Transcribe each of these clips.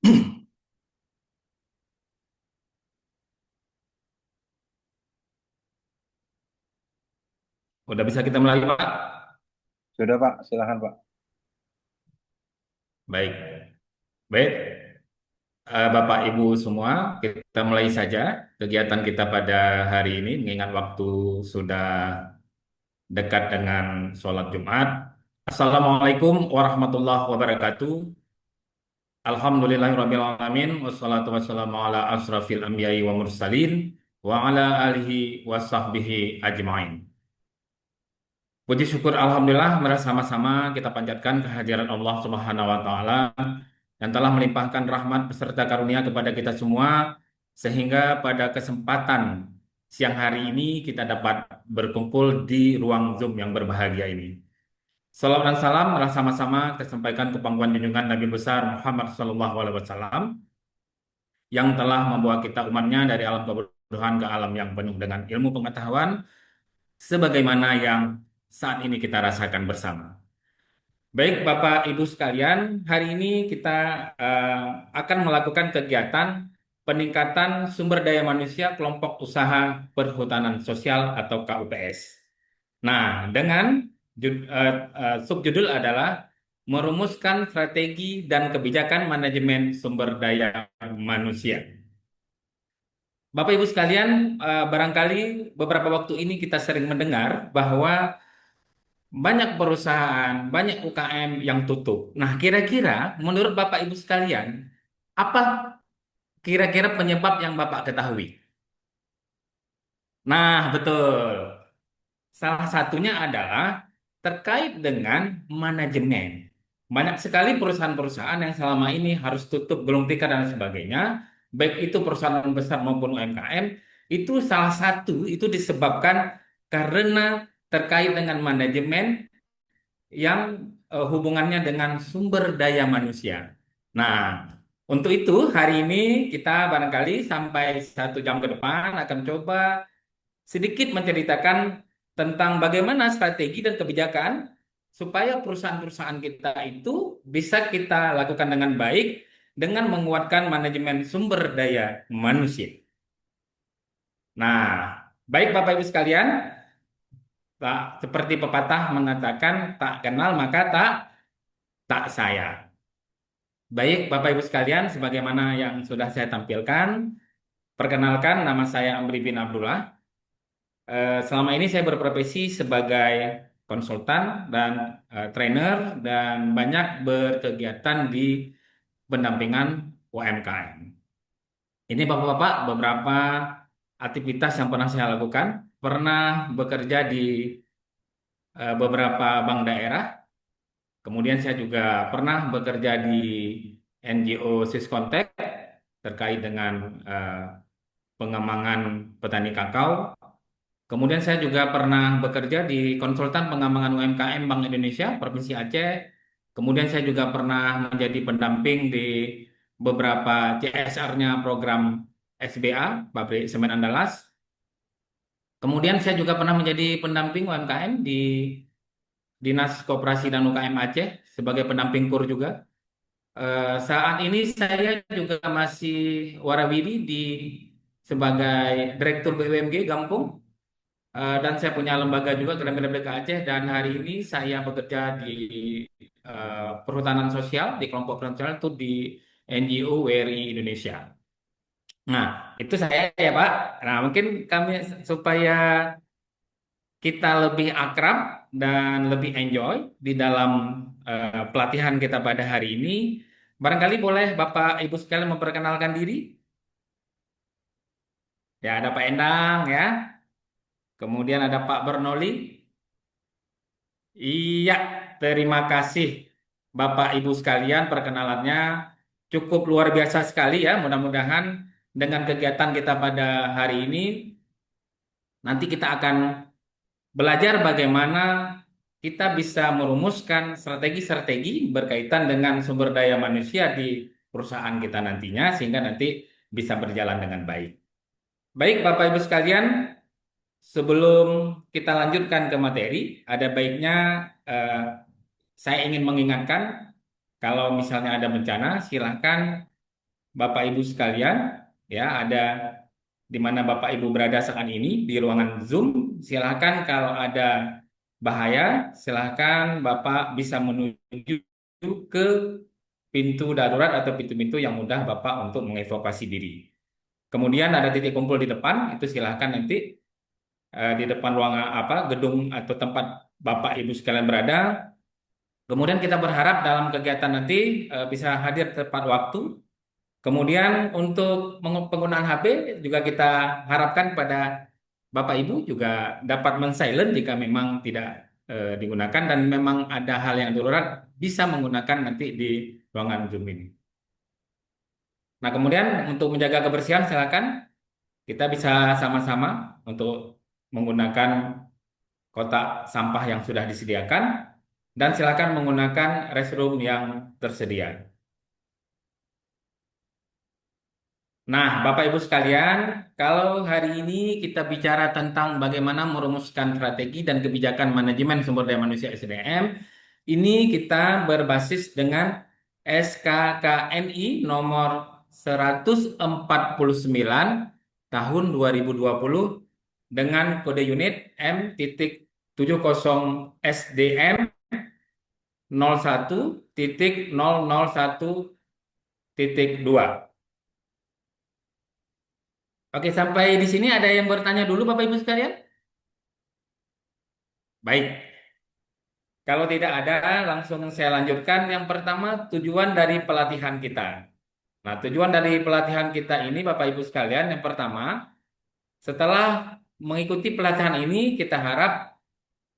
Udah bisa kita mulai, Pak? Sudah Pak, silakan Pak. Baik. Baik, Bapak Ibu semua, kita mulai saja kegiatan kita pada hari ini, mengingat waktu sudah dekat dengan sholat Jumat. Assalamualaikum warahmatullahi wabarakatuh. Alhamdulillahirrabbilalamin. Wassalatu wassalamu ala asrafil anbiya'i wa mursalin. Wa ala alihi wa sahbihi ajma'in. Puji syukur Alhamdulillah, sama-sama kita panjatkan kehadiran Allah Subhanahu wa Ta'ala yang telah melimpahkan rahmat beserta karunia kepada kita semua, sehingga pada kesempatan siang hari ini kita dapat berkumpul di ruang Zoom yang berbahagia ini. Salam dan salam telah sama-sama kita sampaikan ke pangkuan junjungan Nabi besar Muhammad Sallallahu Alaihi Wasallam yang telah membawa kita umatnya dari alam kebodohan ke alam yang penuh dengan ilmu pengetahuan, sebagaimana yang saat ini kita rasakan bersama. Baik, Bapak Ibu sekalian, hari ini kita akan melakukan kegiatan peningkatan sumber daya manusia kelompok usaha perhutanan sosial atau KUPS. Nah, dengan subjudul adalah merumuskan strategi dan kebijakan manajemen sumber daya manusia. Bapak Ibu sekalian, barangkali beberapa waktu ini kita sering mendengar bahwa banyak perusahaan, banyak UKM yang tutup. Nah, kira-kira menurut Bapak Ibu sekalian, apa kira-kira penyebab yang Bapak ketahui? Nah, betul. Salah satunya adalah terkait dengan manajemen. Banyak sekali perusahaan-perusahaan yang selama ini harus tutup, gulung tikar dan sebagainya, baik itu perusahaan besar maupun UMKM, itu salah satu itu disebabkan karena terkait dengan manajemen yang hubungannya dengan sumber daya manusia. Nah, untuk itu hari ini kita barangkali sampai 1 jam ke depan akan coba sedikit menceritakan tentang bagaimana strategi dan kebijakan supaya perusahaan-perusahaan kita itu bisa kita lakukan dengan baik dengan menguatkan manajemen sumber daya manusia. Nah, baik Bapak Ibu sekalian, tak seperti pepatah mengatakan tak kenal maka tak sayang. Baik, Bapak Ibu sekalian, sebagaimana yang sudah saya tampilkan, perkenalkan nama saya Amri bin Abdullah. Selama ini saya berprofesi sebagai konsultan dan trainer dan banyak berkegiatan di pendampingan UMKM. Ini Bapak-Bapak beberapa aktivitas yang pernah saya lakukan. Pernah bekerja di beberapa bank daerah. Kemudian saya juga pernah bekerja di NGO Siskontek terkait dengan pengembangan petani kakao. Kemudian saya juga pernah bekerja di konsultan pengembangan UMKM Bank Indonesia Provinsi Aceh. Kemudian saya juga pernah menjadi pendamping di beberapa CSR-nya program SBA, Pabrik Semen Andalas. Kemudian saya juga pernah menjadi pendamping UMKM di Dinas Koperasi dan UKM Aceh sebagai pendamping KUR juga. Saat ini saya juga masih warawiri di sebagai Direktur BUMG Gampung. Dan saya punya lembaga juga Gramina BK Aceh dan hari ini saya bekerja di perhutanan sosial di kelompok perhutanan sosial itu di NGO WRI Indonesia. Nah, itu saya ya Pak. Nah, mungkin kami supaya kita lebih akrab dan lebih enjoy di dalam pelatihan kita pada hari ini, barangkali boleh Bapak Ibu sekalian memperkenalkan diri. Ya, ada Pak Endang ya. Kemudian ada Pak Bernoli. Iya, terima kasih Bapak Ibu sekalian perkenalannya cukup luar biasa sekali ya. Mudah-mudahan dengan kegiatan kita pada hari ini nanti kita akan belajar bagaimana kita bisa merumuskan strategi-strategi berkaitan dengan sumber daya manusia di perusahaan kita nantinya sehingga nanti bisa berjalan dengan baik. Baik Bapak Ibu sekalian, sebelum kita lanjutkan ke materi, ada baiknya saya ingin mengingatkan kalau misalnya ada bencana, silahkan Bapak Ibu sekalian, ya ada di mana Bapak Ibu berada saat ini di ruangan Zoom. Silakan kalau ada bahaya, silakan Bapak bisa menuju ke pintu darurat atau pintu-pintu yang mudah Bapak untuk mengevakuasi diri. Kemudian ada titik kumpul di depan, itu silakan nanti di depan ruangan apa gedung atau tempat Bapak Ibu sekalian berada. Kemudian kita berharap dalam kegiatan nanti bisa hadir tepat waktu. Kemudian untuk penggunaan HP juga kita harapkan pada Bapak Ibu juga dapat men-silent jika memang tidak digunakan dan memang ada hal yang darurat bisa menggunakan nanti di ruangan Zoom ini. Nah, kemudian untuk menjaga kebersihan silakan kita bisa sama-sama untuk menggunakan kotak sampah yang sudah disediakan dan silakan menggunakan restroom yang tersedia. Nah, Bapak Ibu sekalian, kalau hari ini kita bicara tentang bagaimana merumuskan strategi dan kebijakan manajemen sumber daya manusia SDM, ini kita berbasis dengan SKKNI nomor 149 tahun 2020 dengan kode unit M.70 SDM 01.001.2. Oke, sampai di sini ada yang bertanya dulu Bapak Ibu sekalian? Baik, kalau tidak ada langsung saya lanjutkan. Yang pertama, tujuan dari pelatihan kita. Nah, tujuan dari pelatihan kita ini Bapak Ibu sekalian, yang pertama, setelah mengikuti pelatihan ini, kita harap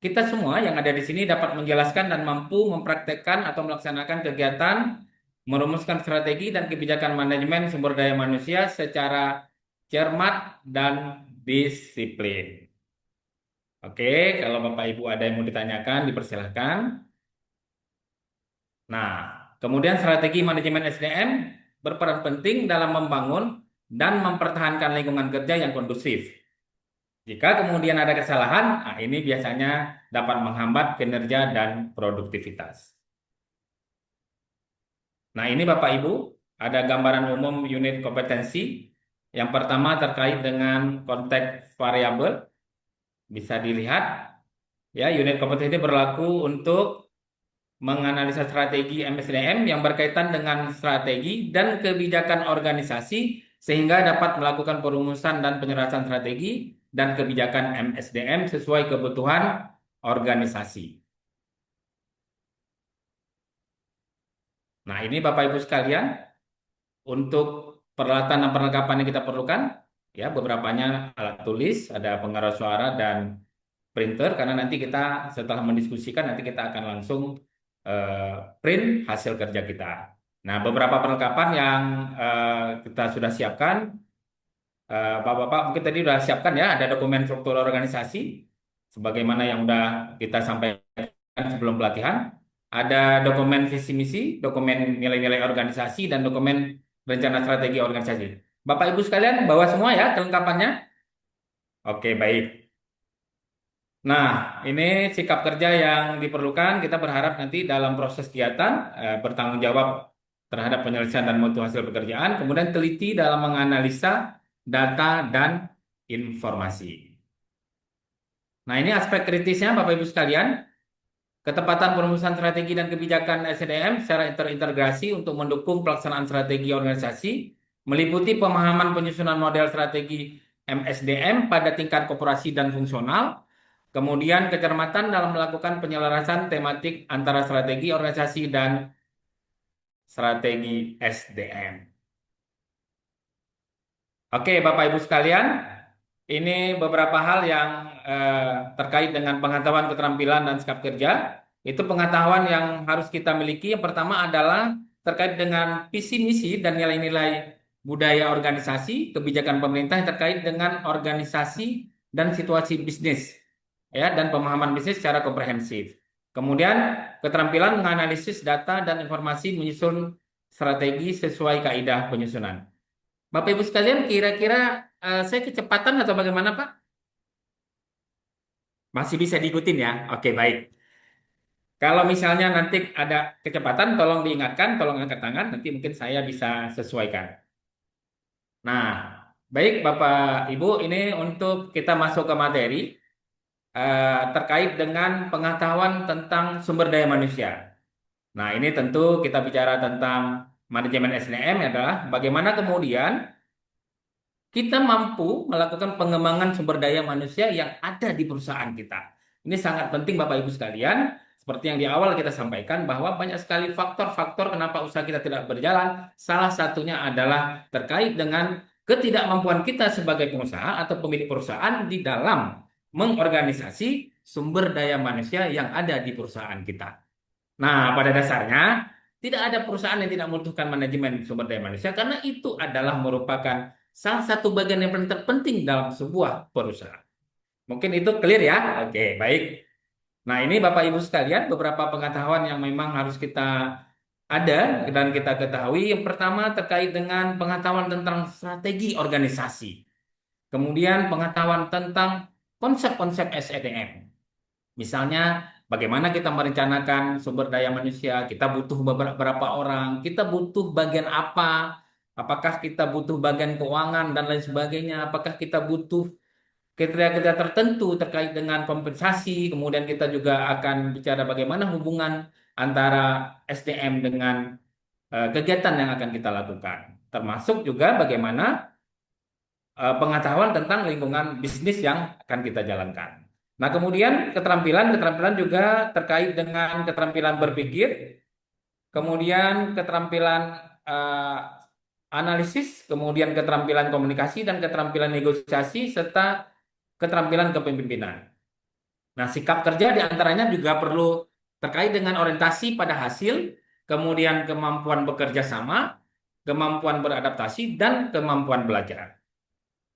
kita semua yang ada di sini dapat menjelaskan dan mampu mempraktekkan atau melaksanakan kegiatan, merumuskan strategi dan kebijakan manajemen sumber daya manusia secara cermat dan disiplin. Oke, kalau Bapak Ibu ada yang mau ditanyakan, dipersilahkan. Nah, kemudian strategi manajemen SDM berperan penting dalam membangun dan mempertahankan lingkungan kerja yang kondusif. Jika kemudian ada kesalahan, nah ini biasanya dapat menghambat kinerja dan produktivitas. Nah, ini Bapak Ibu, ada gambaran umum unit kompetensi. Yang pertama terkait dengan konteks variabel, bisa dilihat ya, unit kompetensi berlaku untuk menganalisa strategi MSDM yang berkaitan dengan strategi dan kebijakan organisasi sehingga dapat melakukan perumusan dan penyelesaian strategi dan kebijakan MSDM sesuai kebutuhan organisasi. Nah, ini Bapak Ibu sekalian, untuk peralatan dan perlengkapan yang kita perlukan, ya beberapanya alat tulis, ada pengeras suara dan printer, karena nanti kita setelah mendiskusikan nanti kita akan langsung print hasil kerja kita. Nah, beberapa perlengkapan yang kita sudah siapkan, Bapak-bapak mungkin tadi sudah siapkan ya, ada dokumen struktur organisasi, sebagaimana yang sudah kita sampaikan sebelum pelatihan. Ada dokumen visi misi, dokumen nilai-nilai organisasi, dan dokumen rencana strategi organisasi. Bapak Ibu sekalian bawa semua ya kelengkapannya? Oke, baik. Nah, ini sikap kerja yang diperlukan. Kita berharap nanti dalam proses kegiatan bertanggung jawab terhadap penyelesaian dan mutu hasil pekerjaan, kemudian teliti dalam menganalisa data dan informasi. Nah, ini aspek kritisnya Bapak Ibu sekalian. Ketepatan perumusan strategi dan kebijakan SDM secara terintegrasi untuk mendukung pelaksanaan strategi organisasi, meliputi pemahaman penyusunan model strategi MSDM pada tingkat koperasi dan fungsional, kemudian kecermatan dalam melakukan penyelarasan tematik antara strategi organisasi dan strategi SDM. Oke, Bapak Ibu sekalian, ini beberapa hal yang terkait dengan pengetahuan keterampilan dan sikap kerja. Itu pengetahuan yang harus kita miliki. Yang pertama adalah terkait dengan visi misi dan nilai-nilai budaya organisasi, kebijakan pemerintah yang terkait dengan organisasi dan situasi bisnis, ya, dan pemahaman bisnis secara komprehensif. Kemudian keterampilan menganalisis data dan informasi menyusun strategi sesuai kaidah penyusunan. Bapak Ibu sekalian, kira-kira saya kecepatan atau bagaimana, Pak? Masih bisa diikutin ya? Oke, baik. Kalau misalnya nanti ada kecepatan, tolong diingatkan, tolong angkat tangan, nanti mungkin saya bisa sesuaikan. Nah, baik Bapak Ibu, ini untuk kita masuk ke materi terkait dengan pengetahuan tentang sumber daya manusia. Nah, ini tentu kita bicara tentang manajemen SDM adalah bagaimana kemudian kita mampu melakukan pengembangan sumber daya manusia yang ada di perusahaan kita. Ini sangat penting Bapak Ibu sekalian. Seperti yang di awal kita sampaikan bahwa banyak sekali faktor-faktor kenapa usaha kita tidak berjalan. Salah satunya adalah terkait dengan ketidakmampuan kita sebagai pengusaha atau pemilik perusahaan di dalam mengorganisasi sumber daya manusia yang ada di perusahaan kita. Nah, pada dasarnya tidak ada perusahaan yang tidak membutuhkan manajemen sumber daya manusia karena itu adalah merupakan salah satu bagian yang paling terpenting dalam sebuah perusahaan. Mungkin itu clear ya? Oke, baik. Nah, ini Bapak Ibu sekalian beberapa pengetahuan yang memang harus kita ada dan kita ketahui. Yang pertama terkait dengan pengetahuan tentang strategi organisasi. Kemudian pengetahuan tentang konsep-konsep SDM. Misalnya, bagaimana kita merencanakan sumber daya manusia, kita butuh beberapa orang, kita butuh bagian apa, apakah kita butuh bagian keuangan dan lain sebagainya, apakah kita butuh kriteria-kriteria tertentu terkait dengan kompensasi, kemudian kita juga akan bicara bagaimana hubungan antara SDM dengan kegiatan yang akan kita lakukan, termasuk juga bagaimana pengetahuan tentang lingkungan bisnis yang akan kita jalankan. Nah, kemudian keterampilan juga terkait dengan keterampilan berpikir, kemudian keterampilan eh, analisis, kemudian keterampilan komunikasi dan keterampilan negosiasi serta keterampilan kepemimpinan. Nah, sikap kerja diantaranya juga perlu terkait dengan orientasi pada hasil, kemudian kemampuan bekerja sama, kemampuan beradaptasi, dan kemampuan belajar.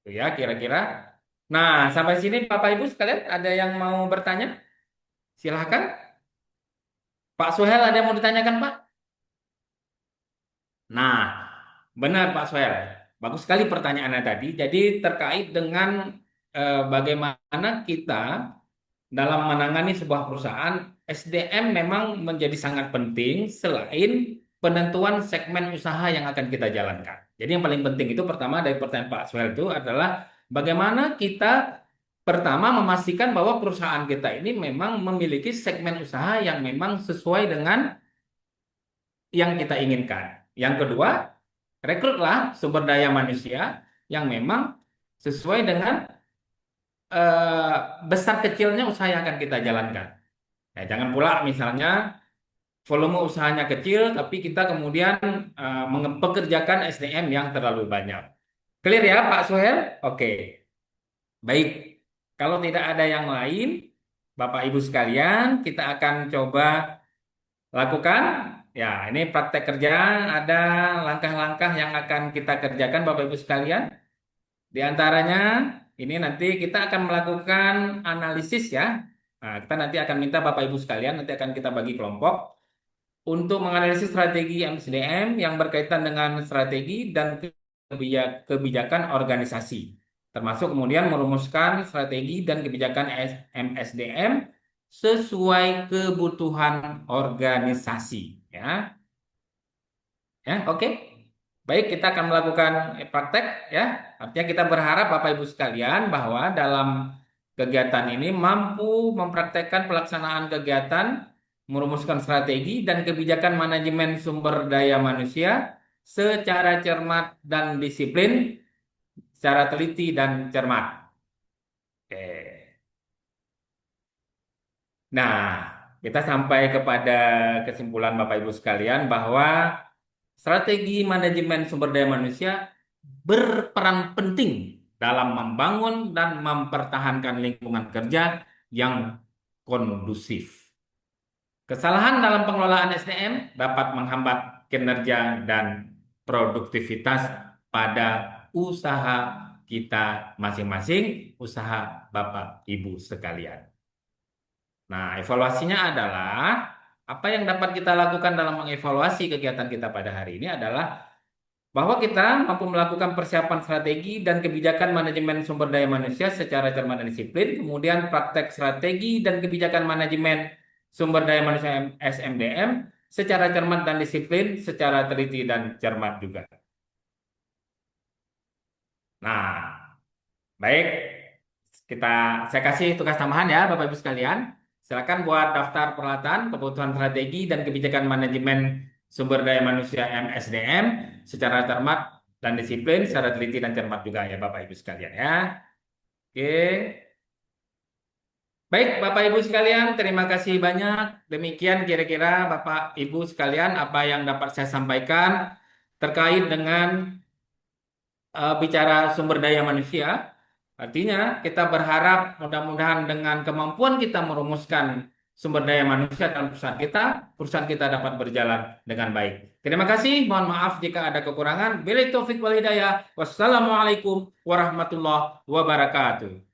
Itu ya, kira-kira. Nah, sampai sini Bapak Ibu sekalian ada yang mau bertanya? Silahkan. Pak Suhel ada yang mau ditanyakan, Pak? Nah, benar Pak Suhel. Bagus sekali pertanyaannya tadi. Jadi terkait dengan bagaimana kita dalam menangani sebuah perusahaan, SDM memang menjadi sangat penting selain penentuan segmen usaha yang akan kita jalankan. Jadi yang paling penting itu pertama dari pertanyaan Pak Suhel itu adalah bagaimana kita pertama memastikan bahwa perusahaan kita ini memang memiliki segmen usaha yang memang sesuai dengan yang kita inginkan. Yang kedua, rekrutlah sumber daya manusia yang memang sesuai dengan eh, besar kecilnya usaha yang akan kita jalankan. Ya, jangan pula misalnya volume usahanya kecil, tapi kita kemudian mempekerjakan SDM yang terlalu banyak. Clear ya Pak Suhel? Oke, baik. Kalau tidak ada yang lain, Bapak Ibu sekalian, kita akan coba lakukan. Ya, ini praktek kerja, ada langkah-langkah yang akan kita kerjakan Bapak Ibu sekalian. Di antaranya, ini nanti kita akan melakukan analisis ya. Nah, kita nanti akan minta Bapak Ibu sekalian, nanti akan kita bagi kelompok untuk menganalisis strategi MSDM yang berkaitan dengan strategi dan kebijakan organisasi, termasuk kemudian merumuskan strategi dan kebijakan MSDM sesuai kebutuhan organisasi. Ya, ya, oke. Baik, kita akan melakukan praktek ya. Artinya kita berharap Bapak Ibu sekalian bahwa dalam kegiatan ini mampu mempraktekkan pelaksanaan kegiatan, merumuskan strategi dan kebijakan manajemen sumber daya manusia secara cermat dan disiplin, secara teliti dan cermat. Oke. Nah, kita sampai kepada kesimpulan Bapak Ibu sekalian bahwa strategi manajemen sumber daya manusia berperan penting dalam membangun dan mempertahankan lingkungan kerja yang kondusif. Kesalahan dalam pengelolaan SDM dapat menghambat kinerja dan produktivitas pada usaha kita masing-masing, usaha Bapak Ibu sekalian. Nah, evaluasinya adalah apa yang dapat kita lakukan dalam mengevaluasi kegiatan kita pada hari ini adalah bahwa kita mampu melakukan persiapan strategi dan kebijakan manajemen sumber daya manusia secara cermat dan disiplin, kemudian praktek strategi dan kebijakan manajemen sumber daya manusia SMDM secara cermat dan disiplin, secara teliti dan cermat juga. Nah, baik, kita saya kasih tugas tambahan ya, Bapak Ibu sekalian. Silakan buat daftar peralatan, kebutuhan strategi dan kebijakan manajemen sumber daya manusia MSDM secara cermat dan disiplin, secara teliti dan cermat juga ya, Bapak Ibu sekalian ya. Oke. Baik, Bapak Ibu sekalian, terima kasih banyak. Demikian kira-kira Bapak Ibu sekalian apa yang dapat saya sampaikan terkait dengan bicara sumber daya manusia. Artinya kita berharap mudah-mudahan dengan kemampuan kita merumuskan sumber daya manusia dalam perusahaan kita dapat berjalan dengan baik. Terima kasih, mohon maaf jika ada kekurangan. Billahi taufik wal hidayah. Wassalamualaikum warahmatullahi wabarakatuh.